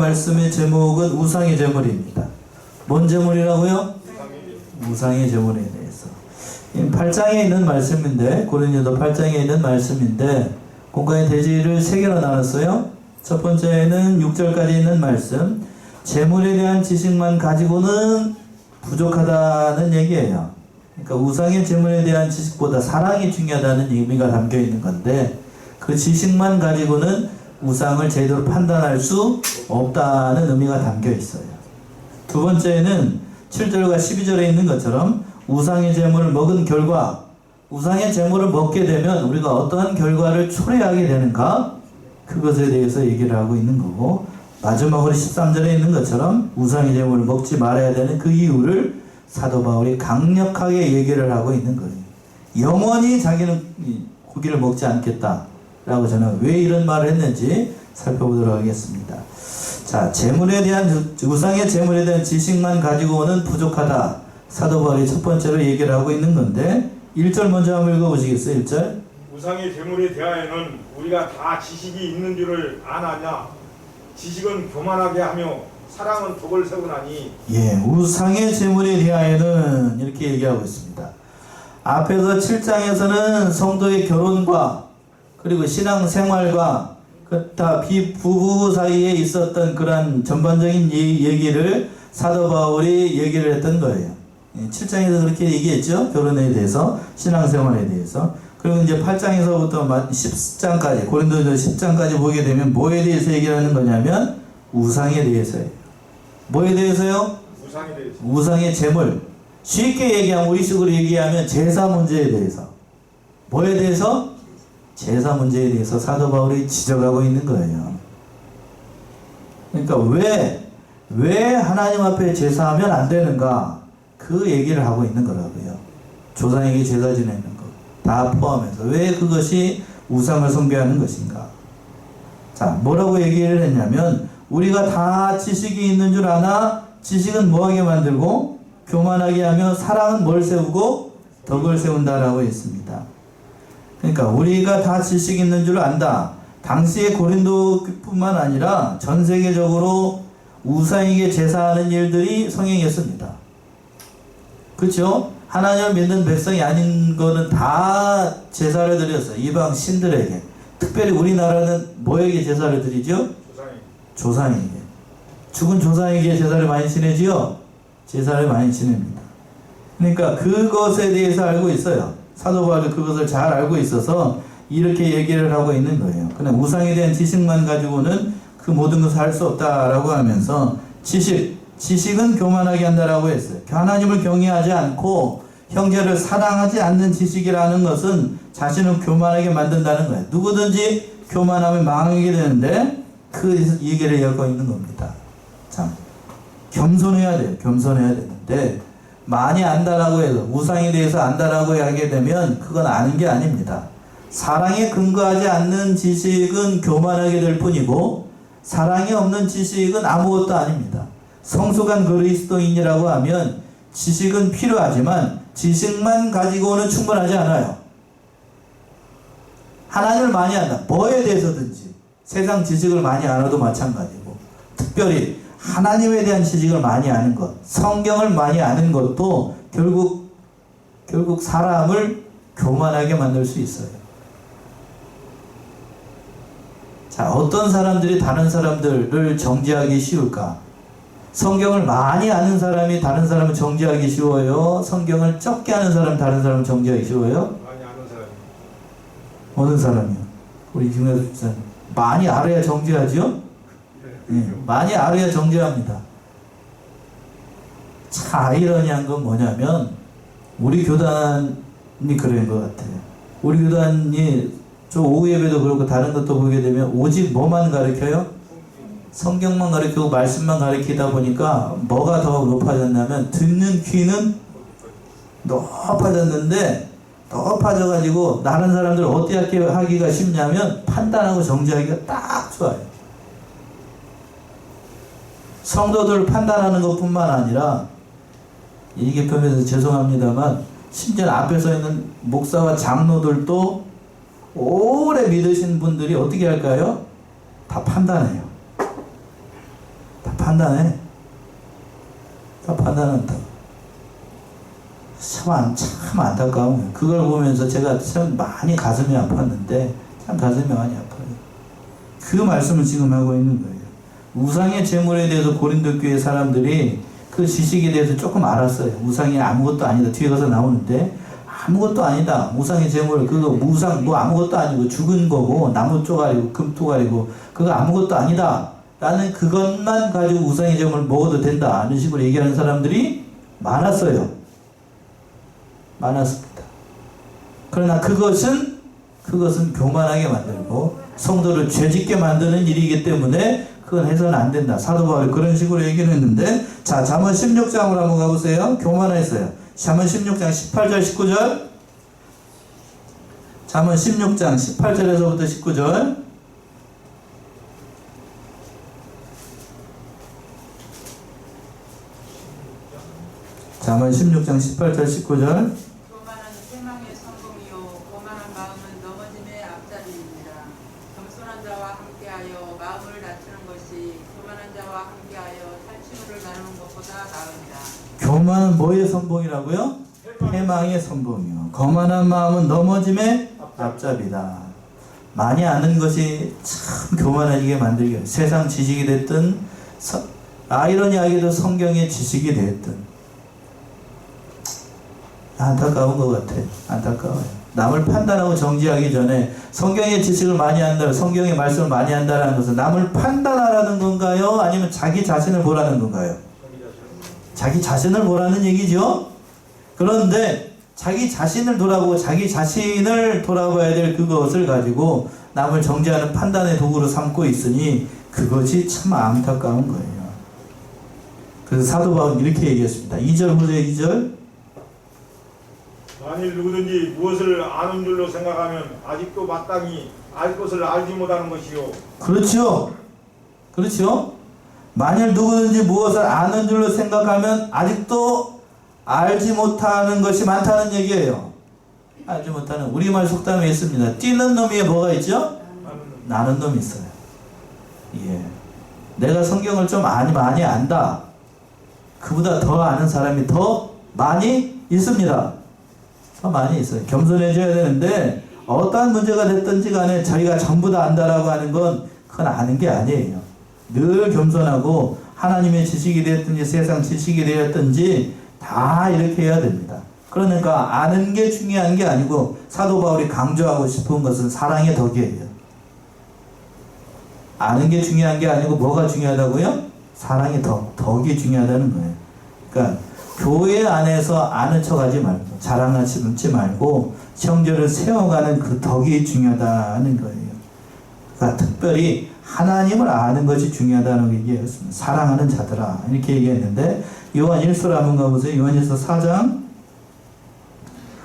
말씀의 제목은 우상의 제물입니다. 뭔 제물이라고요? 우상의 제물에 대해서. 8장에 있는 말씀인데, 고린도서 8장에 있는 말씀인데, 공간의 대지를 3개로 나눴어요. 첫 번째는 6절까지 있는 말씀. 제물에 대한 지식만 가지고는 부족하다는 얘기예요. 그러니까 우상의 제물에 대한 지식보다 사랑이 중요하다는 의미가 담겨 있는 건데, 그 지식만 가지고는 우상을 제대로 판단할 수 없다는 의미가 담겨 있어요. 두 번째는 7절과 12절에 있는 것처럼 우상의 제물을 먹은 결과, 우상의 제물을 먹게 되면 우리가 어떠한 결과를 초래하게 되는가, 그것에 대해서 얘기를 하고 있는 거고, 마지막으로 13절에 있는 것처럼 우상의 제물을 먹지 말아야 되는 그 이유를 사도 바울이 강력하게 얘기를 하고 있는 거예요. 영원히 자기는 고기를 먹지 않겠다라고 저는 왜 이런 말을 했는지 살펴보도록 하겠습니다. 자, 제물에 대한, 우상의 제물에 대한 지식만 가지고는 부족하다. 사도 바울이 첫 번째로 얘기를 하고 있는 건데, 1절 먼저 한번 읽어보시겠어요? 1절. 우상의 제물에 대하여는 우리가 다 지식이 있는 줄을 아나냐? 지식은 교만하게 하며 사랑은 덕을 세우나니. 예, 우상의 제물에 대하여는 이렇게 얘기하고 있습니다. 앞에서 7장에서는 성도의 결혼과 그리고 신앙생활과 다 비부부 사이에 있었던 그런 전반적인 얘기를 사도 바울이 얘기를 했던 거예요. 7장에서 그렇게 얘기했죠. 결혼에 대해서, 신앙생활에 대해서. 그리고 이제 8장에서부터 10장까지, 고린도서 10장까지 보게 되면 뭐에 대해서 얘기를 하는 거냐면 우상에 대해서예요. 뭐에 대해서요? 우상에 대해서. 우상의 제물. 쉽게 얘기하면, 우리식으로 얘기하면 제사 문제에 대해서. 뭐에 대해서? 제사 문제에 대해서 사도 바울이 지적하고 있는 거예요. 그러니까 왜 하나님 앞에 제사하면 안 되는가? 그 얘기를 하고 있는 거라고요. 조상에게 제사 지내는 거 다 포함해서 왜 그것이 우상을 숭배하는 것인가? 자, 뭐라고 얘기를 했냐면, 우리가 다 지식이 있는 줄 아나 지식은 뭐하게 만들고 교만하게 하며 사랑은 뭘 세우고 덕을 세운다라고 했습니다. 그러니까 우리가 다 지식이 있는 줄 안다. 당시의 고린도뿐만 아니라 전 세계적으로 우상에게 제사하는 일들이 성행했습니다. 그렇죠? 하나님을 믿는 백성이 아닌 거는 다 제사를 드렸어요. 이방 신들에게. 특별히 우리나라는 뭐에게 제사를 드리죠? 조상에게. 죽은 조상에게 제사를 많이 지내지요? 제사를 많이 지냅니다. 그러니까 그것에 대해서 알고 있어요. 사도 바울이 그것을 잘 알고 있어서 이렇게 얘기를 하고 있는 거예요. 그냥 우상에 대한 지식만 가지고는 그 모든 것을 할 수 없다라고 하면서, 지식은 교만하게 한다라고 했어요. 하나님을 경외하지 않고 형제를 사랑하지 않는 지식이라는 것은 자신을 교만하게 만든다는 거예요. 누구든지 교만하면 망하게 되는데, 그 얘기를 하고 있는 겁니다. 참, 겸손해야 돼요. 겸손해야 되는데, 많이 안다라고 해서, 우상에 대해서 안다라고 하게 되면 그건 아는 게 아닙니다. 사랑에 근거하지 않는 지식은 교만하게 될 뿐이고, 사랑이 없는 지식은 아무것도 아닙니다. 성숙한 그리스도인이라고 하면 지식은 필요하지만 지식만 가지고는 충분하지 않아요. 하나님을 많이 안다. 뭐에 대해서든지. 세상 지식을 많이 알아도 마찬가지고, 특별히 하나님에 대한 지식을 많이 아는 것, 성경을 많이 아는 것도 결국 사람을 교만하게 만들 수 있어요. 자, 어떤 사람들이 다른 사람들을 정죄하기 쉬울까? 성경을 많이 아는 사람이 다른 사람을 정죄하기 쉬워요? 성경을 적게 아는 사람 다른 사람을 정죄하기 쉬워요? 많이 아는 사람이. 어느 사람이요? 우리 김혜수 집사님. 많이 알아야 정죄하죠? 네, 많이 알아야 정죄합니다. 참 아이러니한 건 뭐냐면, 우리 교단이 그런 것 같아요. 우리 교단이 저 오후 예배도 그렇고 다른 것도 보게 되면 오직 뭐만 가르쳐요? 성경만 가르치고 말씀만 가르치다 보니까 뭐가 더 높아졌냐면, 듣는 귀는 높아졌는데, 높아져가지고 다른 사람들 어떻게 하기가 쉽냐면 판단하고 정죄하기가 딱 좋아요. 성도들 판단하는 것뿐만 아니라, 이게 표현해서 죄송합니다만, 심지어 앞에 서 있는 목사와 장로들도 오래 믿으신 분들이 어떻게 할까요? 다 판단해요. 판단해. 다 판단한다. 참 안타까운 거예요. 그걸 보면서 제가 참 많이 가슴이 아팠는데, 참 가슴이 많이 아파요. 그 말씀을 지금 하고 있는 거예요. 우상의 제물에 대해서 고린도 교회 사람들이 그 지식에 대해서 조금 알았어요. 우상이 아무것도 아니다. 뒤에 가서 나오는데, 아무것도 아니다. 우상의 제물, 그거 우상 뭐 아무것도 아니고 죽은 거고, 나무 쪼가리고, 금토가리고, 그거 아무것도 아니다. 라는 그것만 가지고 우상의 제물을 먹어도 된다. 이런 식으로 얘기하는 사람들이 많았어요. 많았습니다. 그러나 그것은 교만하게 만들고 성도를 죄짓게 만드는 일이기 때문에 그건 해서는 안 된다. 사도 바울이 그런 식으로 얘기를 했는데, 자, 잠언 16장으로 한번 가보세요. 교만했어요. 잠언 16장 18절 19절. 잠언 16장 18절에서부터 19절. 잠언 16장 18절 19절. 교만은 패망의 성공이요 거만한 마음은 넘어짐의 앞자리입니다. 겸손한 자와 함께하여 마음을 낮추는 것이 교만한 자와 함께하여 탈취물을 나누는 것보다 나으니라. 교만은 뭐의 선봉이라고요? 패망의 선봉이요. 거만한 마음은 넘어짐의 앞잡이다. 많이 아는 것이 참 교만하게 만들게 해요. 세상 지식이 됐든 아이러니하게도 성경의 지식이 됐든 안타까운 것 같아. 안타까워요. 남을 판단하고 정지하기 전에 성경의 지식을 많이 한다, 성경의 말씀을 많이 한다는 것은 남을 판단하라는 건가요? 아니면 자기 자신을 보라는 건가요? 자기 자신을 보라는 얘기죠. 그런데 자기 자신을 돌아보고 자기 자신을 돌아봐야 될 그것을 가지고 남을 정지하는 판단의 도구로 삼고 있으니 그것이 참 안타까운 거예요. 그래서 사도 바울은 이렇게 얘기했습니다. 2절 보세요. 2절. 만일 누구든지 무엇을 아는 줄로 생각하면 아직도 마땅히 알 것을 알지 못하는 것이요. 그렇죠. 그렇죠. 만일 누구든지 무엇을 아는 줄로 생각하면 아직도 알지 못하는 것이 많다는 얘기예요. 알지 못하는, 우리말 속담에 있습니다. 뛰는 놈 위에 뭐가 있죠? 나는 놈이 있어요. 예. 내가 성경을 좀 많이 안다. 그보다 더 아는 사람이 더 많이 있습니다. 더 많이 있어요. 겸손해져야 되는데 어떠한 문제가 됐든지 간에 자기가 전부 다 안다라고 하는 건 그건 아는 게 아니에요. 늘 겸손하고 하나님의 지식이 되었든지 세상 지식이 되었든지 다 이렇게 해야 됩니다. 그러니까 아는 게 중요한 게 아니고 사도 바울이 강조하고 싶은 것은 사랑의 덕이에요. 아는 게 중요한 게 아니고 뭐가 중요하다고요? 사랑의 덕이 중요하다는 거예요. 그러니까 교회 안에서 아는 척하지 말고 자랑하지 말고 형제를 세워가는 그 덕이 중요하다는 거예요. 그러니까 특별히 하나님을 아는 것이 중요하다는 얘기였습니다. 사랑하는 자들아 이렇게 얘기했는데 요한 1서로 한번 가보세요. 요한일서 4장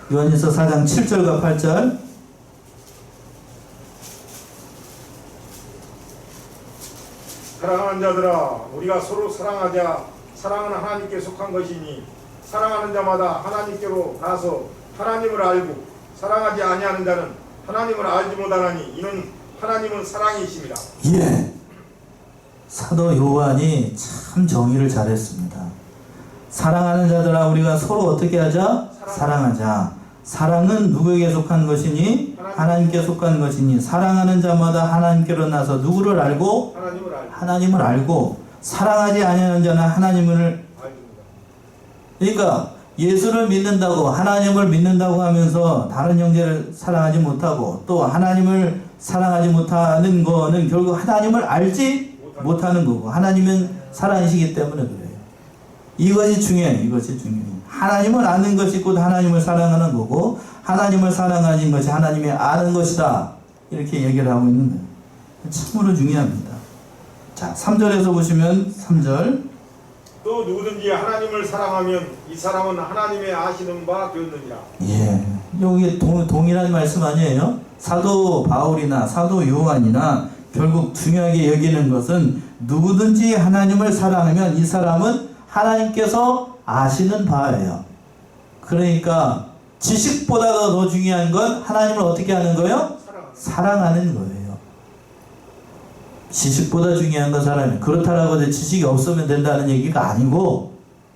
7절과 8절. 사랑하는 자들아 우리가 서로 사랑하자. 사랑은 하나님께 속한 것이니 사랑하는 자마다 하나님께로 가서 하나님을 알고 사랑하지 아니하는 자는 하나님을 알지 못하나니 이는 하나님은 사랑이십니다. 예. 사도 요한이 참 정의를 잘했습니다. 사랑하는 자들아 우리가 서로 어떻게 하자? 사랑하자. 사랑은 누구에게 속한 것이니? 하나님께 속한 것이니 사랑하는 자마다 하나님께로 나서 누구를 알고? 하나님을 알고 사랑하지 아니하는 자는 하나님을 그러니까 예수를 믿는다고 하나님을 믿는다고 하면서 다른 형제를 사랑하지 못하고 또 하나님을 사랑하지 못하는 거는 결국 하나님을 알지 못하는 거고 하나님은 사랑이시기 때문에 그래요. 이것이 중요해요. 이것이 중요해요. 하나님을 아는 것이 곧 하나님을 사랑하는 거고 하나님을 사랑하는 것이 하나님의 아는 것이다. 이렇게 얘기를 하고 있는 거예요. 참으로 중요합니다. 자, 3절에서 보시면 3절. 또 누구든지 하나님을 사랑하면 이 사람은 하나님의 아시는 바 되었느니라. 예, 여기 동일한 말씀 아니에요? 사도 바울이나 사도 요한이나 결국 중요하게 여기는 것은 누구든지 하나님을 사랑하면 이 사람은 하나님께서 아시는 바예요. 그러니까 지식보다도 더 중요한 건 하나님을 어떻게 하는 거예요? 사랑하는 거예요. 지식보다 중요한 건 사람이. 그렇다라고 해서 지식이 없으면 된다는 얘기가 아니고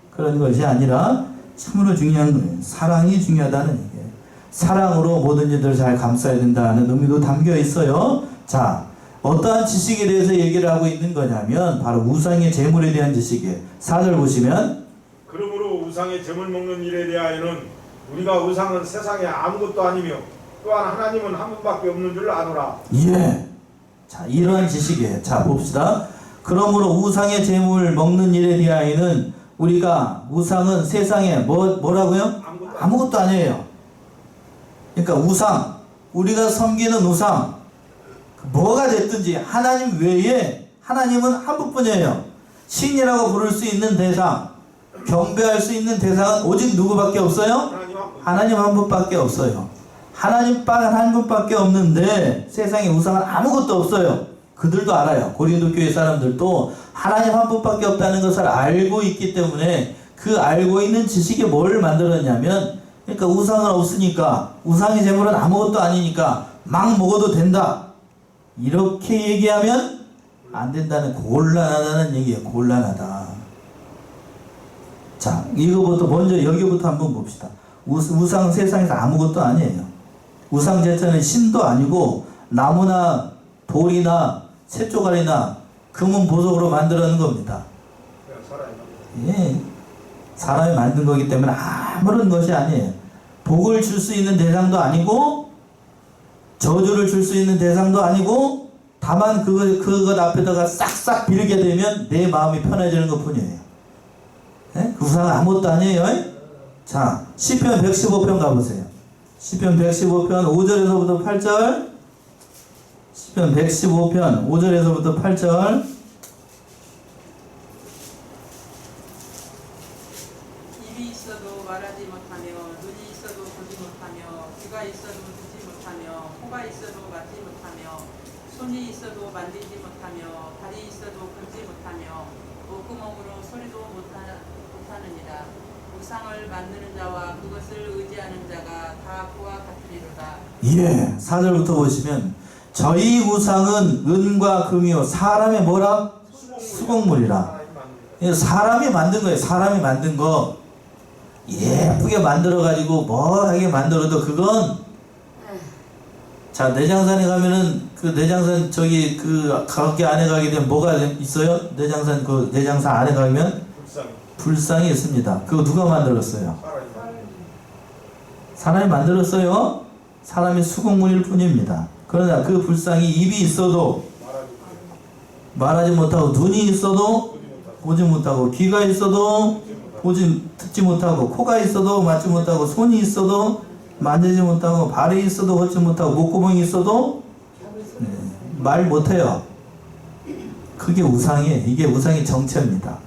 그런 것이 아니라 참으로 중요한 거예요. 사랑이 중요하다는 얘기예요. 사랑으로 모든 일들을 잘 감싸야 된다는 의미도 담겨 있어요. 자, 어떠한 지식에 대해서 얘기를 하고 있는 거냐면 바로 우상의 제물에 대한 지식이에요. 4절 보시면 그러므로 우상의 제물 먹는 일에 대하여는 우리가 우상은 세상에 아무것도 아니며 또한 하나님은 한 분밖에 없는 줄 아노라. 예. 자, 이러한 지식이에요. 자, 봅시다. 그러므로 우상의 제물 먹는 일에 대하여는 우리가 우상은 세상에 뭐라고요? 아무것도 아니에요. 그러니까 우상, 우리가 섬기는 우상, 뭐가 됐든지 하나님 외에 하나님은 한 분뿐이에요. 신이라고 부를 수 있는 대상, 경배할 수 있는 대상은 오직 누구밖에 없어요? 하나님 한 분밖에 없어요. 하나님 한 분밖에 없는데 세상에 우상은 아무것도 없어요. 그들도 알아요. 고린도 교회 사람들도 하나님 한 분밖에 없다는 것을 알고 있기 때문에 그 알고 있는 지식이 뭘 만들었냐면, 그러니까 우상은 없으니까, 우상의 제물은 아무것도 아니니까 막 먹어도 된다, 이렇게 얘기하면 안 된다는, 곤란하다는 얘기예요. 곤란하다. 자, 이거부터 먼저 여기부터 한번 봅시다. 우상 세상에서 아무것도 아니에요. 우상 자체는 신도 아니고 나무나 돌이나 쇠조각이나 금은 보석으로 만들어낸 겁니다. 예, 사람이 만든 거기 때문에 아무런 것이 아니에요. 복을 줄 수 있는 대상도 아니고 저주를 줄 수 있는 대상도 아니고, 다만 그것 앞에다가 싹싹 빌게 되면 내 마음이 편해지는 것 뿐이에요. 예? 그 우상은 아무것도 아니에요. 자, 시편 115편 가보세요. 시편 115편 5절에서부터 8절. 시편 115편 5절에서부터 8절. 입이 있어도 말하지 못하며, 눈이 있어도 보지 못하며, 귀가 있어도 듣지 못하며, 코가 있어도 맡지 못하며, 손이 있어도 만지지 못하며, 발이 있어도 긁지 못하며, 목구멍으로 소리도 못하느니라. 우상을 만드는 자와 그것을 의지하는 자가 다 그와 같으리로다. 예, 4절부터 보시면 저희 우상은 은과 금이요 사람의 뭐라? 수공물이라. 사람이 만든 거예요. 사람이 만든 거 예쁘게 만들어가지고 뭐하게 만들어도 그건, 자, 내장산에 가면은 그 내장산 저기 그 거기 안에 가게 되면 뭐가 있어요? 내장산 그 내장산 안에 가면 불상이 있습니다. 그거 누가 만들었어요? 사람이 만들었어요. 사람이 수공물일 뿐입니다. 그러나 그 불상이 입이 있어도 말하지 못하고, 눈이 있어도 보지 못하고, 귀가 있어도 듣지 못하고, 코가 있어도 맡지 못하고, 손이 있어도 만지지 못하고, 발이 있어도 걷지 못하고, 목구멍이 있어도 말 못해요. 그게 우상이에요. 이게 우상의 정체입니다.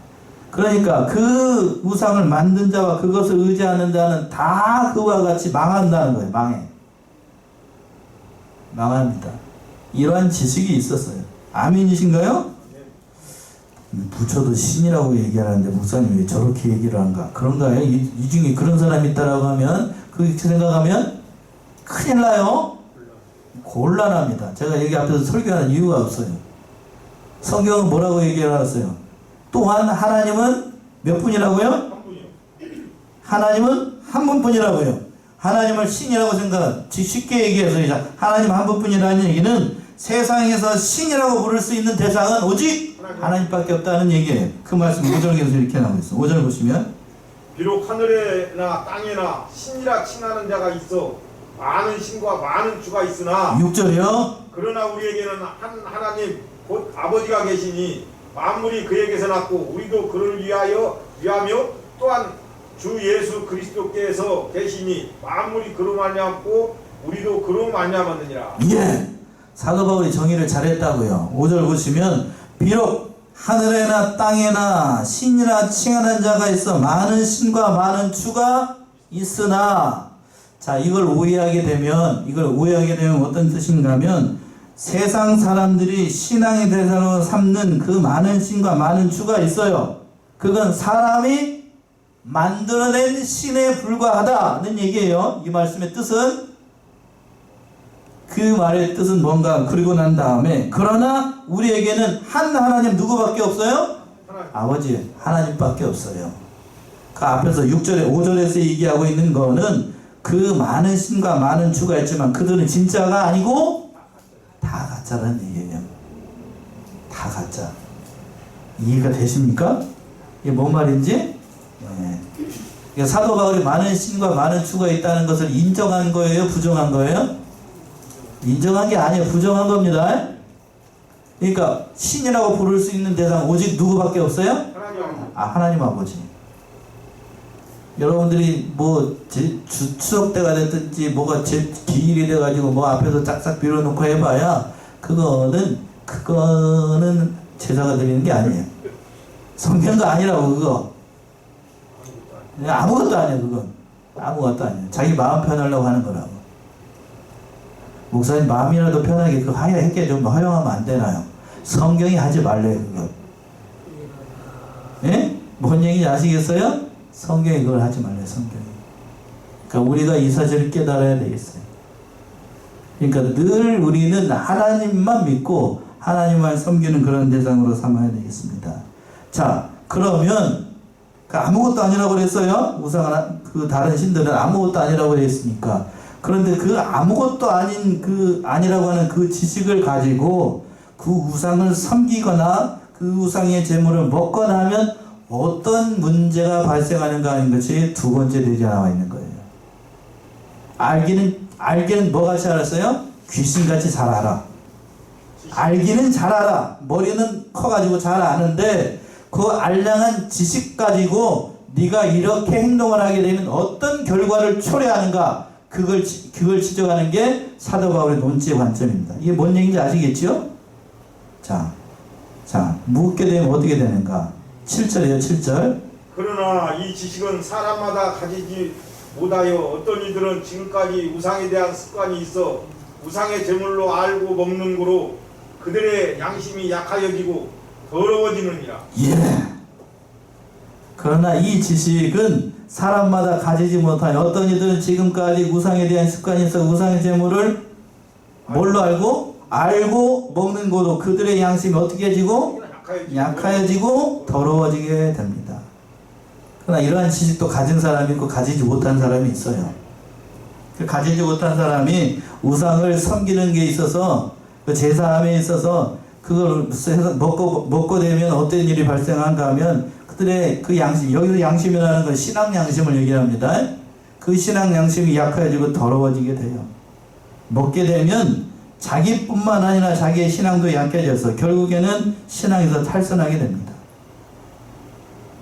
그러니까 그 우상을 만든 자와 그것을 의지하는 자는 다 그와 같이 망한다는 거예요. 망합니다. 이러한 지식이 있었어요. 아멘이신가요? 부처도 신이라고 얘기하는데 목사님 왜 저렇게 얘기를 한가? 그런가요? 이 중에 그런 사람이 있다라고 하면, 그렇게 생각하면 큰일 나요. 곤란합니다. 제가 여기 앞에서 설교하는 이유가 없어요. 성경은 뭐라고 얘기해놨어요? 또한 하나님은 몇 분이라고요? 하나님은 한 분뿐이라고요. 하나님을 신이라고 생각한, 쉽게 얘기해서 하나님 한 분뿐이라는 얘기는 세상에서 신이라고 부를 수 있는 대상은 오직 하나님밖에 없다는 얘기예요. 그 말씀 5절에서 이렇게 나오고 있어요. 5절 보시면 비록 하늘에나 땅에나 신이라 칭하는 자가 있어 많은 신과 많은 주가 있으나, 6절이요. 그러나 우리에게는 한 하나님 곧 아버지가 계시니 만물이 그에게서 났고 우리도 그를 위하며 또한 주 예수 그리스도께서 계시니 만물이 그로 말미암고 우리도 그로 말미암았느니라. 예, 사도 바울이 정의를 잘했다고요. 5절 보시면 비록 하늘에나 땅에나 신이라 칭하는 자가 있어 많은 신과 많은 주가 있으나, 자, 이걸 오해하게 되면 어떤 뜻인가 하면, 세상 사람들이 신앙의 대상으로 삼는 그 많은 신과 많은 주가 있어요. 그건 사람이 만들어낸 신에 불과하다는 얘기예요. 이 말씀의 뜻은 그 말의 뜻은 뭔가 그리고 난 다음에 그러나 우리에게는 한 하나님 누구밖에 없어요? 하나님. 아버지 하나님밖에 없어요. 그 앞에서 6절에 5절에서 얘기하고 있는 거는 그 많은 신과 많은 주가 있지만 그들은 진짜가 아니고 다 가짜라는 얘기예요. 다 가짜. 이해가 되십니까? 이게 뭔 말인지? 네. 그러니까 사도 바울이 많은 신과 많은 주가 있다는 것을 인정한 거예요? 부정한 거예요? 인정한 게 아니에요. 부정한 겁니다. 그러니까 신이라고 부를 수 있는 대상 오직 누구밖에 없어요? 하나님. 하나님 아버지. 여러분들이 뭐 추석 때가 됐든지 뭐가 기일이 돼가지고 뭐 앞에서 짝짝 빌어놓고 해봐야 그거는 제사가 드리는 게 아니에요. 성경도 아니라고 그거. 아무것도 아니에요 그건. 아무것도 아니에요. 자기 마음 편하려고 하는 거라고. 목사님 마음이라도 편하게 그 하게 좀 허용하면 안 되나요? 성경이 하지 말래요 그거. 예? 뭔 얘기인지 아시겠어요? 성경이 그걸 하지 말래요 성경이. 그러니까 우리가 이 사실을 깨달아야 되겠어요. 그러니까 늘 우리는 하나님만 믿고 하나님만 섬기는 그런 대상으로 삼아야 되겠습니다. 자 그러면 그 아무것도 아니라고 그랬어요. 우상 그 다른 신들은 아무것도 아니라고 그랬으니까. 그런데 그 아무것도 아니라고 하는 그 지식을 가지고 그 우상을 섬기거나 그 우상의 제물을 먹거나 하면 어떤 문제가 발생하는가 하는 것이 두 번째 대지에 나와 있는 거예요. 알기는 뭐같이 알았어요? 귀신같이 잘 알아. 알기는 잘 알아. 머리는 커가지고 잘 아는데 그 알량한 지식 가지고 네가 이렇게 행동을 하게 되면 어떤 결과를 초래하는가 그걸 지적하는 게 사도 바울의 논지의 관점입니다. 이게 뭔 얘기인지 아시겠죠? 자 묻게 되면 어떻게 되는가? 7절이에요 7절. 그러나 이 지식은 사람마다 가지지 못하여 어떤 이들은 지금까지 우상에 대한 습관이 있어 우상의 제물로 알고 먹는 거로 그들의 양심이 약하여지고 더러워지느니라. 예. 그러나 이 지식은 사람마다 가지지 못하여 어떤 이들은 지금까지 우상에 대한 습관이 있어 우상의 제물을 뭘로 알고 먹는 거로 그들의 양심이 어떻게 해지고 약하여지고 더러워지게 됩니다. 그러나 이러한 지식도 가진 사람이 있고 가지지 못한 사람이 있어요. 가지지 못한 사람이 우상을 섬기는 게 있어서 그 제사함에 있어서 그걸 먹고 되면 어떤 일이 발생한가 하면 그들의 그 양심, 여기서 양심이라는 건 신앙 양심을 얘기합니다. 그 신앙 양심이 약해지고 더러워지게 돼요. 먹게 되면 자기뿐만 아니라 자기의 신앙도 약해져서 결국에는 신앙에서 탈선하게 됩니다.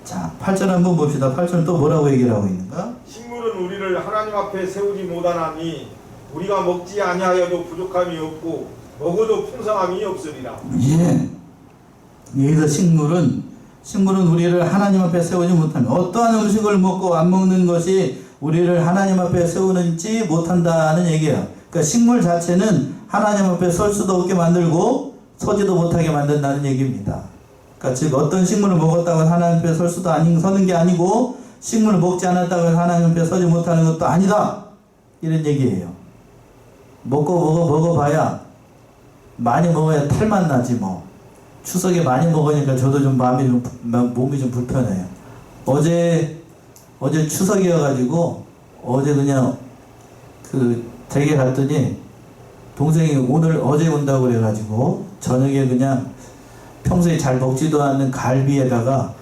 자, 8절 한번 봅시다. 8절은 또 뭐라고 얘기를 하고 있는가? 식물은 우리를 하나님 앞에 세우지 못하나니 우리가 먹지 아니하여도 부족함이 없고 먹어도 풍성함이 없으리라. 예. 여기서 식물은 우리를 하나님 앞에 세우지 못하면 어떠한 음식을 먹고 안 먹는 것이 우리를 하나님 앞에 세우는지 못한다는 얘기예요. 그러니까 식물 자체는 하나님 앞에 설 수도 없게 만들고 서지도 못하게 만든다는 얘기입니다. 그러니까 즉 어떤 식물을 먹었다고 하나님 앞에 서는 게 아니고 식물을 먹지 않았다고 하나님 앞에 서지 못하는 것도 아니다. 이런 얘기예요. 먹어봐야 많이 먹어야 탈만 나지 뭐. 추석에 많이 먹으니까 저도 좀 몸이 좀 불편해요. 어제 추석이어가지고 어제 그냥 그 댁에 갔더니 동생이 어제 온다고 그래가지고 저녁에 그냥 평소에 잘 먹지도 않는 갈비에다가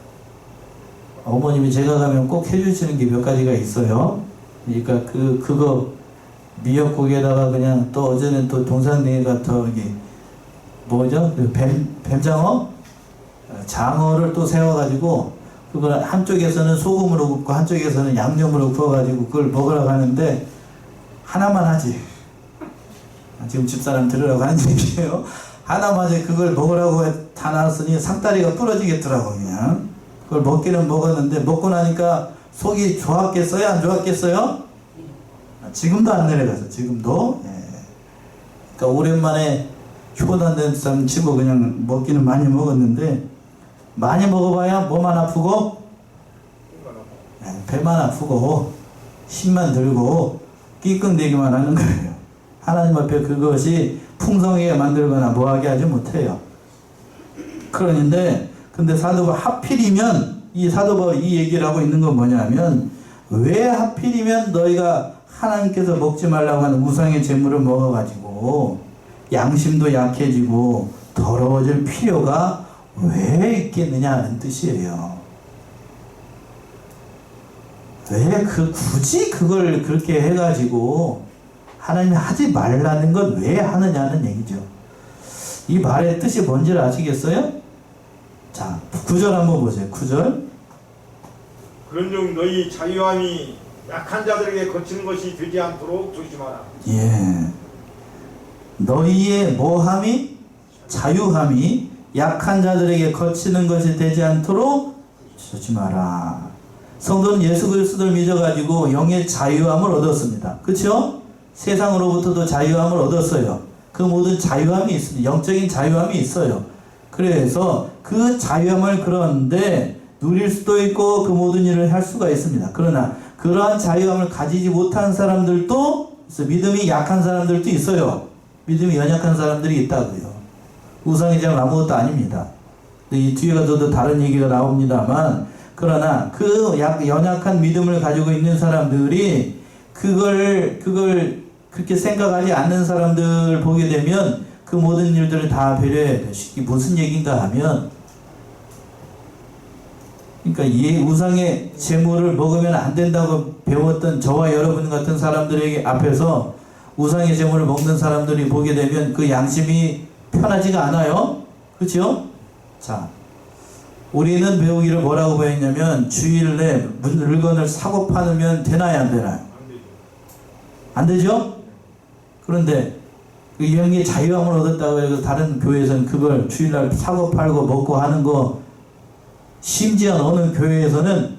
어머님이 제가 가면 꼭 해주시는 게 몇 가지가 있어요. 그러니까 그거 미역국에다가 그냥 또 어제는 또 동산내가 저기 뭐죠? 뱀장어? 장어를 또 세워가지고 그걸 한쪽에서는 소금으로 굽고 한쪽에서는 양념으로 구워가지고 그걸 먹으라고 하는데 하나만 하지. 지금 집사람 들으라고 하는 얘기예요. 하나만 하지 그걸 먹으라고 다 놨으니 상다리가 부러지겠더라고 그냥. 그걸 먹기는 먹었는데 먹고 나니까 속이 좋았겠어요? 안 좋았겠어요? 지금도 안 내려가서 지금도. 예. 그러니까 오랜만에 휴보단 된 사람 치고 그냥 먹기는 많이 먹었는데 많이 먹어봐야 뭐만 아프고 배만 아프고 힘만 들고 낑끙대기만 하는 거예요. 하나님 앞에 그것이 풍성하게 만들거나 뭐하게 하지 못해요. 그런데 근데 사도가 하필이면 이 사도가 이 얘기를 하고 있는 건 뭐냐면 왜 하필이면 너희가 하나님께서 먹지 말라고 하는 우상의 재물을 먹어가지고 양심도 약해지고 더러워질 필요가 왜 있겠느냐는 뜻이에요. 왜 굳이 그걸 그렇게 해가지고 하나님이 하지 말라는 건 왜 하느냐는 얘기죠. 이 말의 뜻이 뭔지를 아시겠어요? 자, 9절 한번 보세요. 9절. 그런즉 너희 자유함이 약한 자들에게 거치는 것이 되지 않도록 조심하라. 예. 너희의 뭐함이? 자유함이 약한 자들에게 거치는 것이 되지 않도록 조심하라. 성도는 예수 그리스도를 믿어가지고 영의 자유함을 얻었습니다. 그렇죠? 세상으로부터도 자유함을 얻었어요. 그 모든 자유함이 있습니다. 영적인 자유함이 있어요. 그래서 그 자유함을 그런데 누릴 수도 있고 그 모든 일을 할 수가 있습니다. 그러나 그러한 자유함을 가지지 못한 사람들도 있어요. 믿음이 약한 사람들도 있어요. 믿음이 연약한 사람들이 있다고요. 우상의 제물 아무것도 아닙니다. 이 뒤에 가서도 다른 얘기가 나옵니다만 그러나 그 연약한 믿음을 가지고 있는 사람들이 그걸 그렇게 생각하지 않는 사람들 보게 되면 그 모든 일들을 다 배려해야 돼요. 이게 무슨 얘기인가 하면 그러니까 이 우상의 제물을 먹으면 안 된다고 배웠던 저와 여러분 같은 사람들에게 앞에서 우상의 제물을 먹는 사람들이 보게 되면 그 양심이 편하지가 않아요. 그렇죠? 자, 우리는 배우기를 뭐라고 배웠냐면 주일에 물건을 사고 파면 되나요 안 되나요? 안 되죠? 그런데 그 영의 자유함을 얻었다고 해서 다른 교회에서는 그걸 주일날 사고 팔고 먹고 하는 거, 심지어 어느 교회에서는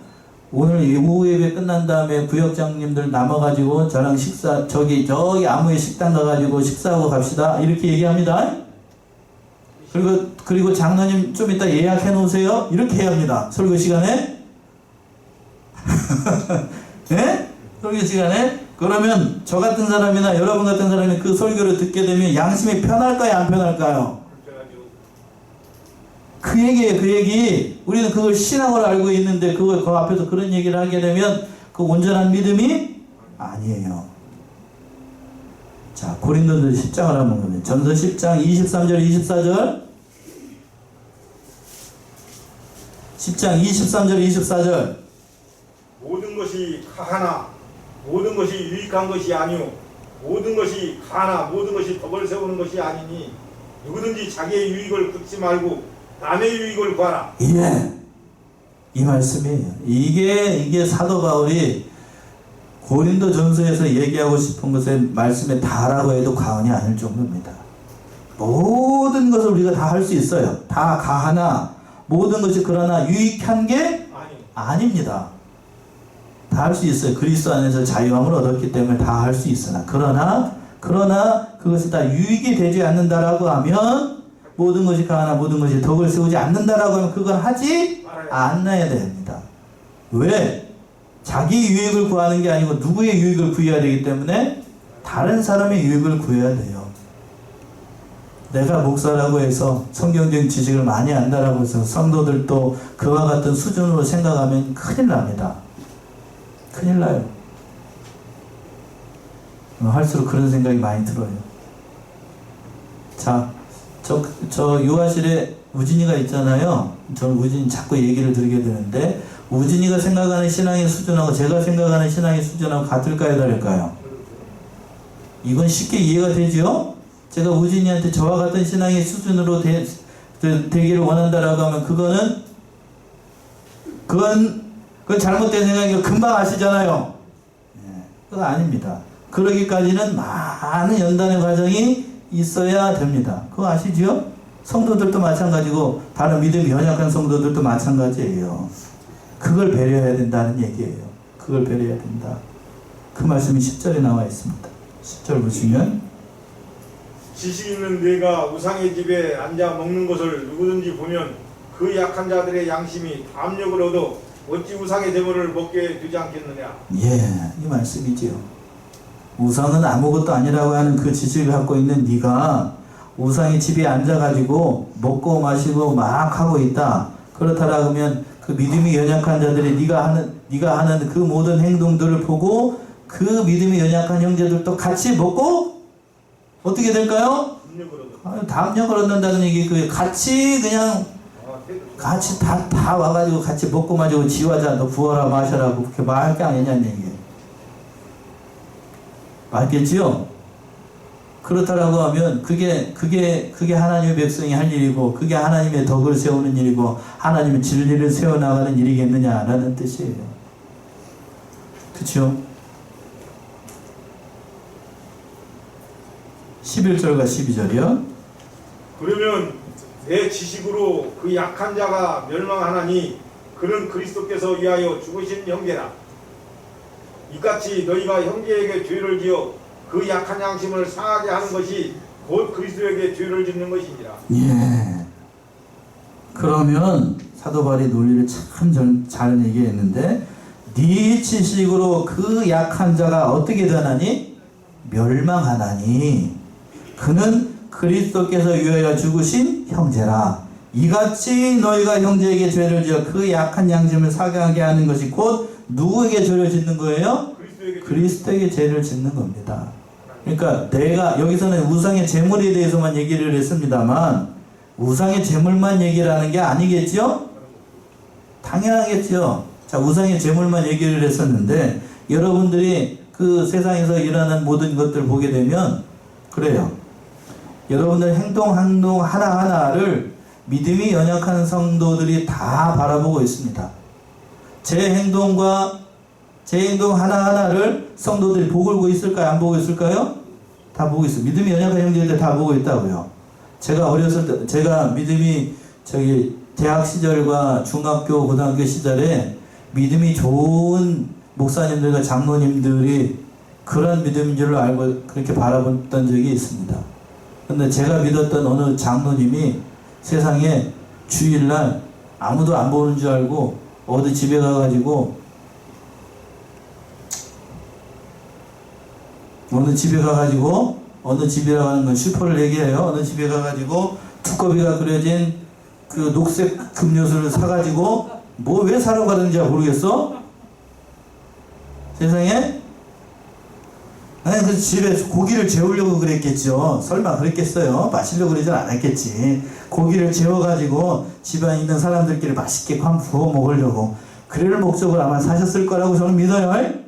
오늘 오후 예배 끝난 다음에 구역장님들 남아가지고 저랑 식사 저기 아무의 식당 가가지고 식사하고 갑시다 이렇게 얘기합니다. 그리고 장로님 좀 이따 예약해 놓으세요 이렇게 해야 합니다. 설교 시간에. 네? 설교 시간에. 그러면 저 같은 사람이나 여러분 같은 사람이 그 설교를 듣게 되면 양심이 편할까요 안 편할까요? 그 얘기예요. 그 얘기. 우리는 그걸 신앙으로 알고 있는데 그 앞에서 그런 얘기를 하게 되면 그 온전한 믿음이 아니에요. 자, 고린도들 10장을 한번 보면 전서 10장 23절 24절 10장 23절 24절 모든 것이 가하나 모든 것이 유익한 것이 아니오 모든 것이 가하나 모든 것이 덕을 세우는 것이 아니니 누구든지 자기의 유익을 굽지 말고 남의 유익을 구하라. 예, 이 말씀이에요. 이게 사도 바울이 고린도 전서에서 얘기하고 싶은 것의 말씀에 다라고 해도 과언이 아닐 정도입니다. 모든 것을 우리가 다 할 수 있어요. 다 가하나 모든 것이 그러나 유익한 게 아닙니다. 다 할 수 있어요. 그리스도 안에서 자유함을 얻었기 때문에 다 할 수 있으나 그러나 그것이 다 유익이 되지 않는다라고 하면 모든 것이 가하나 모든 것이 덕을 세우지 않는다라고 하면 그건 하지 않아야 됩니다. 왜? 자기 유익을 구하는 게 아니고 누구의 유익을 구해야 되기 때문에 다른 사람의 유익을 구해야 돼요. 내가 목사라고 해서 성경적인 지식을 많이 안다라고 해서 성도들도 그와 같은 수준으로 생각하면 큰일 납니다. 큰일 나요. 할수록 그런 생각이 많이 들어요. 자, 저 유아실에 우진이가 있잖아요. 저는 우진이 자꾸 얘기를 드리게 되는데 우진이가 생각하는 신앙의 수준하고 제가 생각하는 신앙의 수준하고 같을까요 다를까요? 이건 쉽게 이해가 되죠? 제가 우진이한테 저와 같은 신앙의 수준으로 되기를 원한다라고 하면 그건 잘못된 생각이고 금방 아시잖아요. 그거 아닙니다. 그러기까지는 많은 연단의 과정이 있어야 됩니다. 그거 아시죠? 성도들도 마찬가지고 다른 믿음이 연약한 성도들도 마찬가지예요. 그걸 배려해야 된다는 얘기예요. 그걸 배려해야 된다. 그 말씀이 10절에 나와 있습니다. 10절 보시면 지식 있는 네가 우상의 집에 앉아 먹는 것을 누구든지 보면 그 약한 자들의 양심이 담력을 얻어 어찌 우상의 제물을 먹게 되지 않겠느냐. 예, 이 말씀이지요. 우상은 아무것도 아니라고 하는 그 지식을 갖고 있는 네가 우상의 집에 앉아가지고 먹고 마시고 막 하고 있다. 그렇다라고 하면 그 믿음이 연약한 자들이 네가 하는 그 모든 행동들을 보고 그 믿음이 연약한 형제들도 같이 먹고 어떻게 될까요? 담력을 얻는다는 얘기, 그 같이 그냥 같이 다 와가지고 같이 먹고 마시고 지화자 너 부어라 마셔라고 그렇게 말할 게 아니냐는 얘기예요. 맞겠지요? 그렇다라고 하면 그게 하나님의 백성이 할 일이고 그게 하나님의 덕을 세우는 일이고 하나님의 진리를 세워나가는 일이겠느냐라는 뜻이에요. 그렇죠? 11절과 12절이요. 그러면 내 지식으로 그 약한 자가 멸망하나니 그는 그리스도께서 위하여 죽으신 형제라. 이같이 너희가 형제에게 죄를 지어 그 약한 양심을 상하게 하는 것이 곧 그리스도에게 죄를 짓는 것이니라. 예. 그러면 사도 바울이 논리를 참 잘 얘기했는데 네 지식으로 그 약한 자가 어떻게 되나니? 멸망하나니 그는 그리스도께서 위하여 죽으신 형제라. 이같이 너희가 형제에게 죄를 지어 그 약한 양심을 사게 하는 것이 곧 누구에게 죄를 짓는 거예요? 그리스도에게 죄를 짓는 겁니다. 그러니까 내가 여기서는 우상의 제물에 대해서만 얘기를 했습니다만 우상의 제물만 얘기를 하는 게 아니겠죠? 당연하겠죠. 자, 우상의 제물만 얘기를 했었는데 여러분들이 그 세상에서 일어나는 모든 것들을 보게 되면 그래요. 여러분들 행동 하나하나를 믿음이 연약한 성도들이 다 바라보고 있습니다. 제 행동 하나하나를 성도들이 보고 있을까요? 안 보고 있을까요? 다 보고 있어요. 믿음이 연약한 형제들 다 보고 있다고요. 제가 어렸을 때, 제가 믿음이 대학 시절과 중학교, 고등학교 시절에 믿음이 좋은 목사님들과 장로님들이 그런 믿음인 줄로 알고 그렇게 바라봤던 적이 있습니다. 근데 제가 믿었던 어느 장로님이 세상에 주일날 아무도 안 보는 줄 알고 어디 집에 가가지고 어느 집이라고 하는 건 슈퍼를 얘기해요. 어느 집에 가가지고 두꺼비가 그려진 그 녹색 음료수를 사가지고 뭐 왜 사러 가는지 모르겠어? 세상에? 아니 그 집에 고기를 재우려고 그랬겠죠. 설마 그랬겠어요? 마시려고 그러진 않았겠지. 고기를 재워가지고 집안에 있는 사람들끼리 맛있게 쾅 부어 먹으려고 그럴 목적으로 아마 사셨을 거라고 저는 믿어요.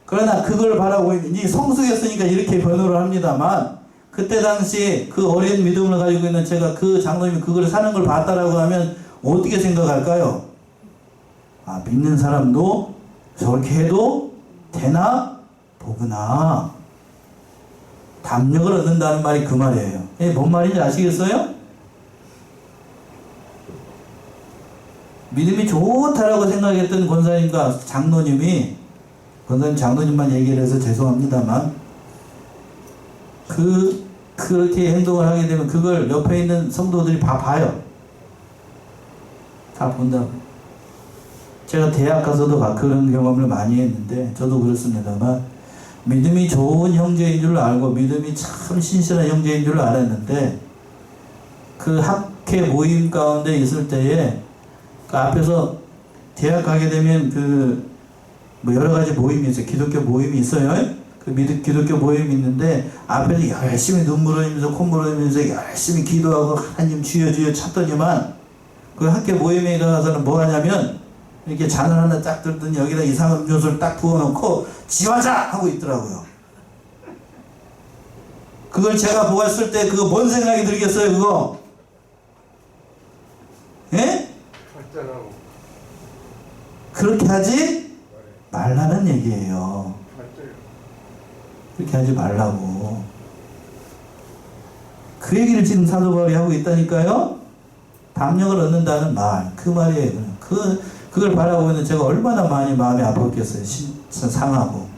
그러나 그걸 바라고 이 성숙했으니까 이렇게 변호를 합니다만 그때 당시 그 어린 믿음을 가지고 있는 제가 그 장로님이 그걸 사는 걸 봤다라고 하면 어떻게 생각할까요? 아, 믿는 사람도 저렇게 해도 되나? 보구나. 담력을 얻는다는 말이 그 말이에요. 이게 뭔 말인지 아시겠어요? 믿음이 좋다라고 생각했던 권사님과 장로님이 권사님 장로님만 얘기를 해서 죄송합니다만 그렇게 행동을 하게 되면 그걸 옆에 있는 성도들이 봐요. 다 본다고. 제가 대학 가서도 그런 경험을 많이 했는데 저도 그렇습니다만 믿음이 좋은 형제인 줄 알고 믿음이 참 신실한 형제인 줄 알았는데 그 학회 모임 가운데 있을 때에 그 앞에서 대학 가게 되면 뭐 여러 가지 모임이 있어요. 기독교 모임이 있어요. 그 기독교 모임이 있는데 앞에서 열심히 눈물 흘리면서 콧물 흘리면서 열심히 기도하고 하나님 주여 찾더니만 그 학교 모임에 가서는 뭐 하냐면 이렇게 잔을 하나 딱 들더니 여기다 이상한 음료수를 딱 부어놓고 지화자! 하고 있더라고요. 그걸 제가 보았을 때 그거 뭔 생각이 들겠어요 그거? 예? 그렇게 하지 말라는 얘기예요. 그렇게 하지 말라고. 그 얘기를 지금 사도 바울이 하고 있다니까요. 담력을 얻는다는 말, 그 말이에요. 그걸 바라고 있는 제가 얼마나 많이 마음이 아팠겠어요. 상하고.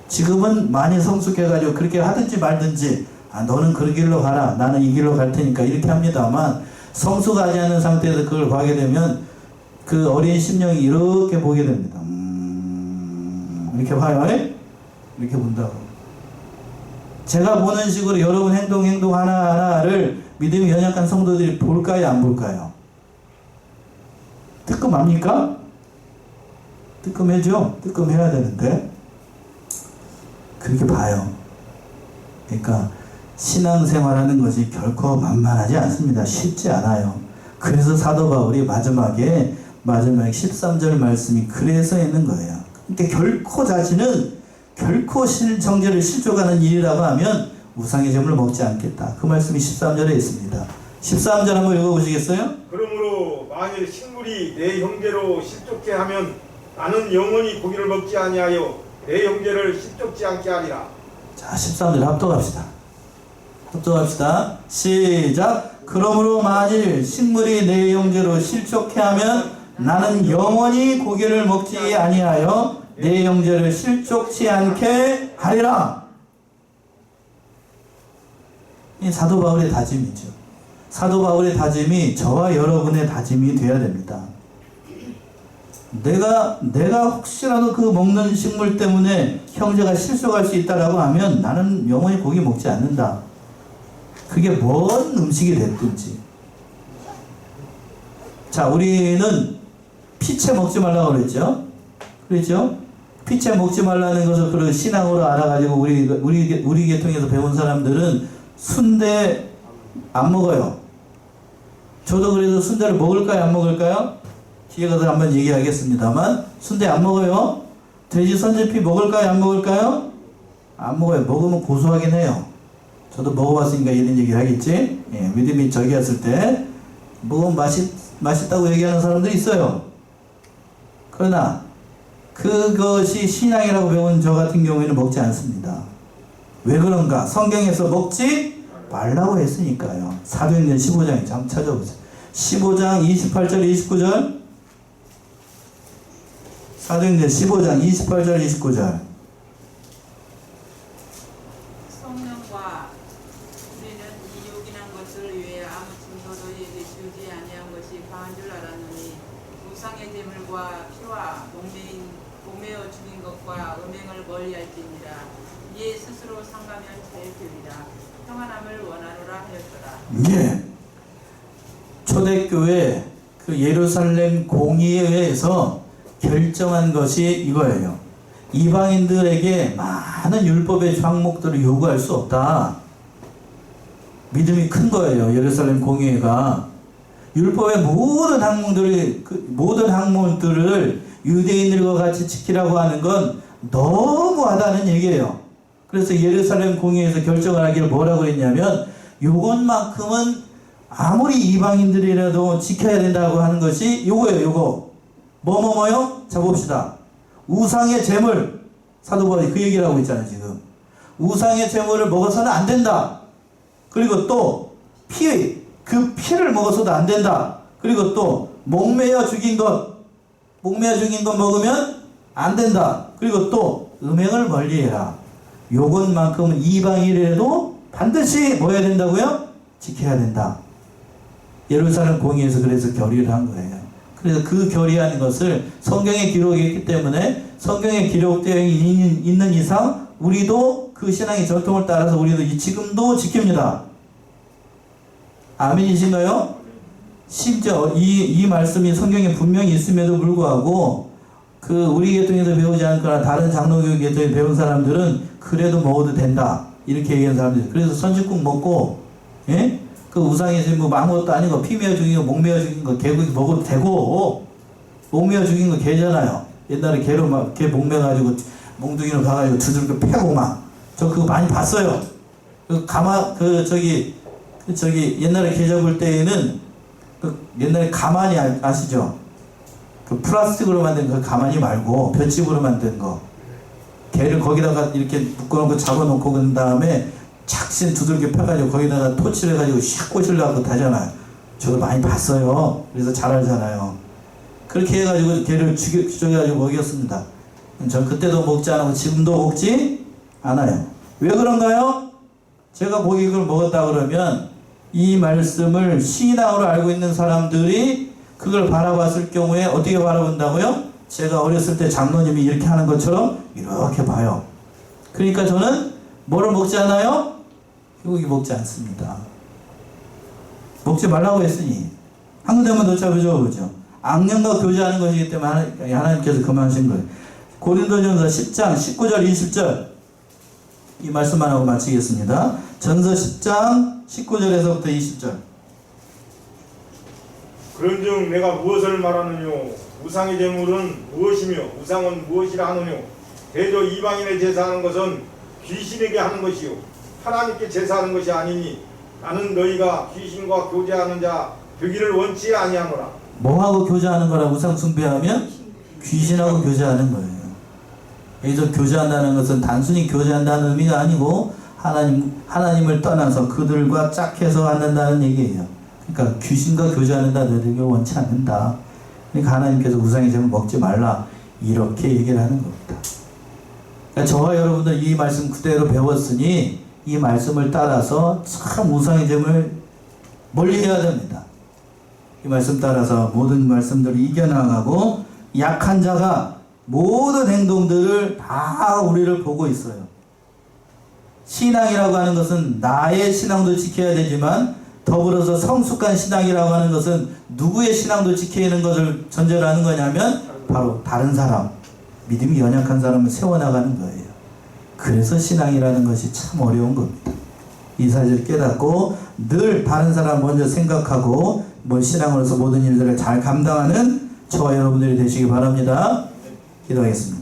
지금은 많이 성숙해가지고 그렇게 하든지 말든지, 너는 그 길로 가라, 나는 이 길로 갈 테니까 이렇게 합니다만, 성숙하지 않은 상태에서 그걸 봐게 되면 그 어린 심령이 이렇게 보게 됩니다. 이렇게 봐요. 이렇게 본다고. 제가 보는 식으로 여러분 행동 하나하나를 믿음이 연약한 성도들이 볼까요, 안 볼까요? 뜨끔합니까? 뜨끔해죠? 뜨끔해야 되는데 그렇게 봐요. 그러니까 신앙생활하는 것이 결코 만만하지 않습니다. 쉽지 않아요. 그래서 사도 바울이 마지막에 13절 말씀이 그래서 있는 거예요. 그러니까 결코 자신은 결코 정죄를 실족하는 일이라고 하면 우상의 제물을 먹지 않겠다. 그 말씀이 13절에 있습니다. 13절 한번 읽어보시겠어요? 그러므로 만일 식물이 내 형제로 실족케 하면 나는 영원히 고기를 먹지 아니하여 내 형제를 실족지 않게 하리라. 자, 13절 합독합시다. 합독합시다. 시작. 그러므로 만일 식물이 내 형제로 실족케 하면 나는 영원히 고기를 먹지 아니하여 내 형제를 실족치 않게 하리라. 이 사도 바울의 다짐이죠. 사도 바울의 다짐이 저와 여러분의 다짐이 되어야 됩니다. 내가 혹시라도 그 먹는 식물 때문에 형제가 실족할 수 있다라고 하면 나는 영원히 고기 먹지 않는다. 그게 뭔 음식이 됐든지. 자, 우리는 피채 먹지 말라고 그랬죠? 그랬죠? 피채 먹지 말라는 것을 그 신앙으로 알아가지고 우리 계통에서 배운 사람들은 순대 안 먹어요. 저도 그래서 순대를 먹을까요, 안 먹을까요? 기회가 더 한번 얘기하겠습니다만 순대 안 먹어요. 돼지 선제피 먹을까요, 안 먹을까요? 안 먹어요. 먹으면 고소하긴 해요. 저도 먹어봤으니까 이런 얘기를 하겠지. 예, 믿음이 저기 했을 때 먹으면 맛있다고 얘기하는 사람들이 있어요. 그러나 그것이 신앙이라고 배운 저 같은 경우에는 먹지 않습니다. 왜 그런가? 성경에서 먹지 말라고 했으니까요. 사도행전 15장에 한번 찾아보세요. 15장 28절 29절. 사도행전 15장 28절 29절. 성령과 우리는 이 요긴한 것을 위해 아무 증거도 너희에게 주지 아니한 것이 강한 줄 알았느니 우상의 제물과 피와 목매어 죽인 것과 음행을 멀리할지니라. 이에 스스로 상가면 제일 교이라. 평안함을 원하노라 하였더라. 예. 초대교회 그 예루살렘 공의회에서 결정한 것이 이거예요. 이방인들에게 많은 율법의 항목들을 요구할 수 없다. 믿음이 큰 거예요. 예루살렘 공의회가 율법의 모든 항목들을 유대인들과 같이 지키라고 하는 건 너무하다는 얘기예요. 그래서 예루살렘 공의회에서 결정을 하기를 뭐라고 했냐면 요것만큼은 아무리 이방인들이라도 지켜야 된다고 하는 것이 요거예요. 요거 뭐요? 자 봅시다. 우상의 제물. 사도 바울이 그 얘기를 하고 있잖아요. 지금 우상의 제물을 먹어서는 안 된다. 그리고 또 그 피를 먹어서도 안 된다. 그리고 또 목매어 죽인 것 먹으면 안 된다. 그리고 또 음행을 멀리해라. 요것만큼은 이방인이라도 반드시 뭐 해야 된다고요? 지켜야 된다. 예루살렘 공의회에서 그래서 결의를 한 거예요. 그래서 그 결의하는 것을 성경에 기록했기 때문에 성경에 기록되어 있는 이상 우리도 그 신앙의 전통을 따라서 우리도 지금도 지킵니다. 아멘이신가요? 심지어 이 말씀이 성경에 분명히 있음에도 불구하고 그 우리 계통에서 배우지 않거나 다른 장로교 계통에 배운 사람들은 그래도 먹어도 된다 이렇게 얘기하는 사람들. 그래서 선지국 먹고 예? 그 우상의 제물 아무것도 아니고 피 메어 죽인 거, 목 메어 죽인 거, 개고기 먹어도 되고 목 메어 죽인 거 개잖아요. 옛날에 개로 막 개 목 메가지고 몽둥이로 가가지고 두들겨 패고 막 저 그거 많이 봤어요. 저기 옛날에 개 잡을 때에는 옛날에 가만히 아시죠? 그 플라스틱으로 만든 그 가만히 말고 볏짚으로 만든 거. 개를 거기다가 이렇게 묶어놓고 잡아놓고 그 다음에 착신 두들겨 펴가지고 거기다가 토치를 해가지고 샥 꽂으려고 하잖아요. 저도 많이 봤어요. 그래서 잘 알잖아요. 그렇게 해가지고 개를 죽여가지고 먹였습니다. 전 그때도 먹지 않고 지금도 먹지 않아요. 왜 그런가요? 제가 이걸 먹었다 그러면 이 말씀을 신앙으로 알고 있는 사람들이 그걸 바라봤을 경우에 어떻게 바라본다고요? 제가 어렸을 때 장로님이 이렇게 하는 것처럼 이렇게 봐요. 그러니까 저는 뭐를 먹지 않아요? 희고기 먹지 않습니다. 먹지 말라고 했으니 한 군데만 더 잡아줘보죠. 악령과 교제하는 것이기 때문에 하나님께서 금하신 거예요. 고린도전서 10장 19절 20절 이 말씀만 하고 마치겠습니다. 전서 10장 19절에서부터 20절. 그런즉 내가 무엇을 말하느뇨? 우상의 제물은 무엇이며 우상은 무엇이라 하느뇨? 대저 이방인의 제사하는 것은 귀신에게 하는 것이요 하나님께 제사하는 것이 아니니 나는 너희가 귀신과 교제하는 자 되기를 원치 아니하노라. 뭐하고 교제하는 거라? 우상 숭배하면 귀신하고 교제하는 거예요. 여기서 교제한다는 것은 단순히 교제한다는 의미가 아니고 하나님을 떠나서 그들과 짝해서 앉는다는 얘기예요. 그러니까 귀신과 교제하는다 너희들이 원치 않는다. 그러니까 하나님께서 우상의 제물 먹지 말라 이렇게 얘기를 하는 겁니다. 그러니까 저와 여러분들 이 말씀 그대로 배웠으니 이 말씀을 따라서 참 우상의 제물 멀리 해야 됩니다. 이 말씀 따라서 모든 말씀들을 이겨나가고 약한 자가 모든 행동들을 다 우리를 보고 있어요. 신앙이라고 하는 것은 나의 신앙도 지켜야 되지만 더불어서 성숙한 신앙이라고 하는 것은 누구의 신앙도 지켜야 하는 것을 전제로 하는 거냐면 바로 다른 사람, 믿음이 연약한 사람을 세워나가는 거예요. 그래서 신앙이라는 것이 참 어려운 겁니다. 이 사실을 깨닫고 늘 다른 사람 먼저 생각하고 신앙으로서 모든 일들을 잘 감당하는 저와 여러분들이 되시기 바랍니다. 기도하겠습니다.